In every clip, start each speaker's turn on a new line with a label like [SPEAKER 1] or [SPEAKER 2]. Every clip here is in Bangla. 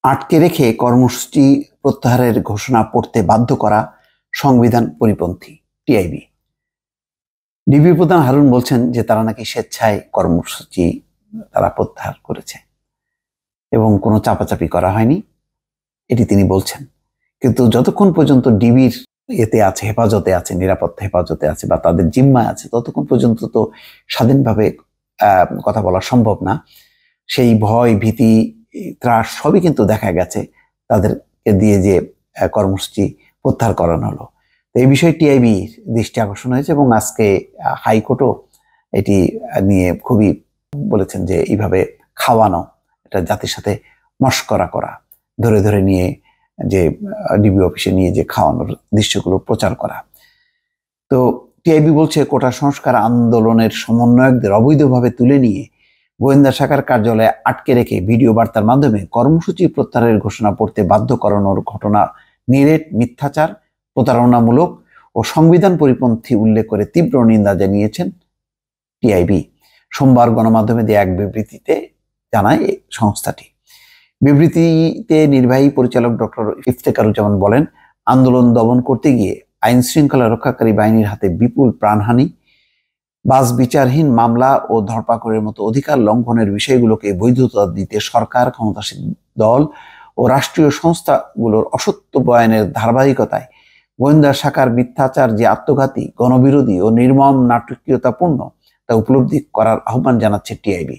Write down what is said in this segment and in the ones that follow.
[SPEAKER 1] আটকে রেখে কর্মসূচি প্রত্যাহারের ঘোষণা পড়তে বাধ্য করা সংবিধান পরিপন্থী টিআইবি। ডিবি প্রধান হারুন বলছেন যে তারা নাকি স্বেচ্ছায় কর্মসূচি তারা প্রত্যাহার করেছে এবং কোনো চাপাচাপি করা হয়নি, এটি তিনি বলছেন। কিন্তু যতক্ষণ পর্যন্ত ডিবির এতে আছে, হেফাজতে আছে, নিরাপত্তা হেফাজতে আছে বা তাদের জিম্মায় আছে, ততক্ষণ পর্যন্ত তো স্বাধীনভাবে কথা বলা সম্ভব না। সেই ভয়, ভীতি, ত্রাস সবই কিন্তু দেখা গেছে তাদেরকে দিয়ে যে কর্মসূচি প্রত্যাহার করানো হলো। তো এই বিষয়ে টিআইবির দৃষ্টি আকর্ষণ হয়েছে এবং আজকে হাইকোর্টও এটি নিয়ে খুবই বলেছেন যে এইভাবে খাওয়ানো, এটা জাতির সাথে মশকরা করা, ধরে ধরে নিয়ে যে ডিবি অফিসে নিয়ে যে খাওয়ানোর দৃশ্যগুলো প্রচার করা। তো টিআইবি বলছে কোটা সংস্কার আন্দোলনের সমন্বয়কদের অবৈধভাবে তুলে নিয়ে গোয়েন্দা শাখার কার্যালয়ে আটকে রেখে ভিডিও বার্তার মাধ্যমে কর্মসূচি প্রত্যাহারের ঘোষণা পড়তে বাধ্য করানোর ঘটনা নিরেট মিথ্যাচার, প্রতারণামূলক ও সংবিধান পরিপন্থী উল্লেখ করে তীব্র নিন্দা জানিয়েছেন টিআইবি। সোমবার গণমাধ্যমে দেয়া এক বিবৃতিতে জানায় সংস্থাটি। বিবৃতিতে নির্বাহী পরিচালক ডক্টর ইফতেখারুজ্জামান বলেন, আন্দোলন দমন করতে গিয়ে আইন শৃঙ্খলা রক্ষাকারী বাহিনীর হাতে বিপুল প্রাণহানি, বাস বিচারহীন মামলা ও ধরপাকড়ের মতো অধিকার লঙ্ঘনের বিষয়গুলোকে বৈধতা দিতে সরকার, ক্ষমতাসীন দল ও রাষ্ট্রীয় সংস্থাগুলোর অসত্য বয়ানের ধারাবাহিকতায় গোয়েন্দা শাখার মিথ্যাচার যে আত্মঘাতী, গণবিরোধী ও নির্মম নাটকীয়তাপূর্ণ তা উপলব্ধি করার আহ্বান জানাচ্ছে টিআইবি।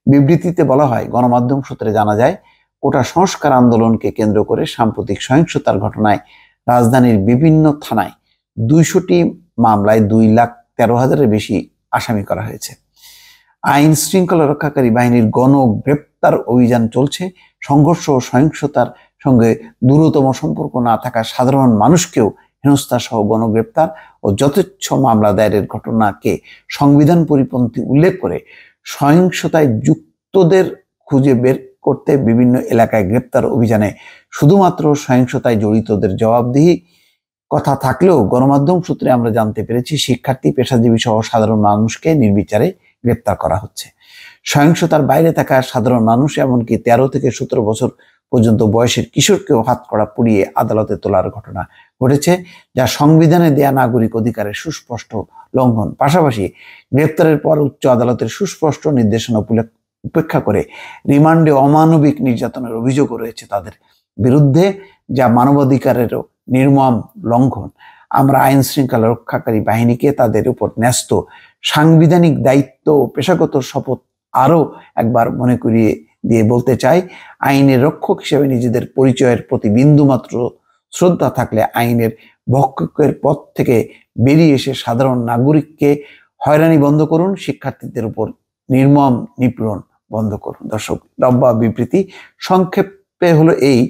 [SPEAKER 1] বিবৃতিতে বলা হয়, গণমাধ্যম সূত্রে জানা যায়, কোটা সংস্কার আন্দোলনকে কেন্দ্র করে সাম্প্রতিক সহিংসতার ঘটনায় রাজধানীর বিভিন্ন থানায় 200টি মামলায় 2,13,000-এর বেশি আসামি করা হয়েছে। আইন শৃঙ্খলা রক্ষাকারী বাহিনীর গণগ্রেপ্তার অভিযান চলছে। সংঘর্ষ ও সহিংসতার সঙ্গে দূরতম সম্পর্ক না থাকা সাধারণ মানুষকেও হেনস্থা সহ গণগ্রেপ্তার ও যথেচ্ছ মামলা দায়েরের ঘটনাকে সংবিধান পরিপন্থী উল্লেখ করে সহিংসতায় যুক্তদের খুঁজে বের করতে বিভিন্ন এলাকায় গ্রেপ্তার অভিযানে শুধুমাত্র সহিংসতায় জড়িতদের জবাবদিহি কথা থাকলেও গণমাধ্যম সূত্রে আমরা জানতে পেরেছি শিক্ষার্থী, পেশাজীবী সহ সাধারণ মানুষকে নির্বিচারে গ্রেপ্তার করা হচ্ছে। সহিংসতার বাইরে থাকা সাধারণ মানুষ, এমনকি 13 থেকে 17 বছর পর্যন্ত বয়সের কিশোরকেও হাতকড়া পুড়িয়ে আদালতে তোলার ঘটনা ঘটেছে, যা সংবিধানে দেয়া নাগরিক অধিকারের সুস্পষ্ট লঙ্ঘন। পাশাপাশি গ্রেপ্তারের পর উচ্চ আদালতের সুস্পষ্ট নির্দেশনা উপেক্ষা করে রিমান্ডে অমানবিক নির্যাতনের অভিযোগও রয়েছে তাদের বিরুদ্ধে, যা মানবাধিকারেরও নির্মম লঙ্ঘন। আমরা আইন শৃঙ্খলা রক্ষাকারী বাহিনীকে তাদের উপর ন্যস্ত সাংবিধানিক দায়িত্ব ও পেশাগত শপথ আরও একবার মনে করিয়ে দিয়ে বলতে চাই, আইনের রক্ষক হিসেবে নিজেদের পরিচয়ের প্রতি বিন্দুমাত্র শ্রদ্ধা থাকলে আইনের ভক্ষকের পথ থেকে বেরিয়ে এসে সাধারণ নাগরিককে হয়রানি বন্ধ করুন, শিক্ষার্থীদের উপর নির্মম নিপীড়ন বন্ধ করুন। দর্শক, লম্বা বিবৃতি, সংক্ষেপে হলো এই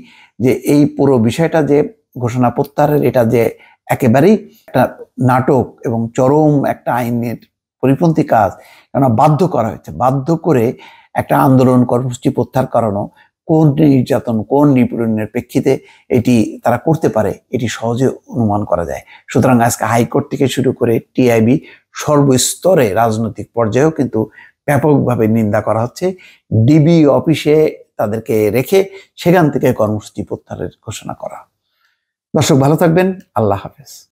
[SPEAKER 1] যে এই পুরো বিষয়টা যে ঘোষণা প্রত্যাহারের, এটা যে একেবারেই একটা নাটক এবং চরম একটা আইনের পরিপন্থী কাজ। কেননা বাধ্য করা হয়েছে, বাধ্য করে একটা আন্দোলন কর্মসূচি প্রত্যাহার করানো কোন নির্যাতন, কোন নিপীড়নের প্রেক্ষিতে এটি তারা করতে পারে, এটি সহজে অনুমান করা যায়। সুতরাং আজকে হাইকোর্ট থেকে শুরু করে টিআইবি সর্বস্তরে রাজনৈতিক পর্যায়েও কিন্তু ব্যাপকভাবে নিন্দা করা হচ্ছে। ডিবি অফিসে তাদেরকে রেখে সেখান থেকে কর্মসূচি প্রত্যাহারের ঘোষণা করা। দর্শক, ভালো থাকবেন। আল্লাহ হাফেজ।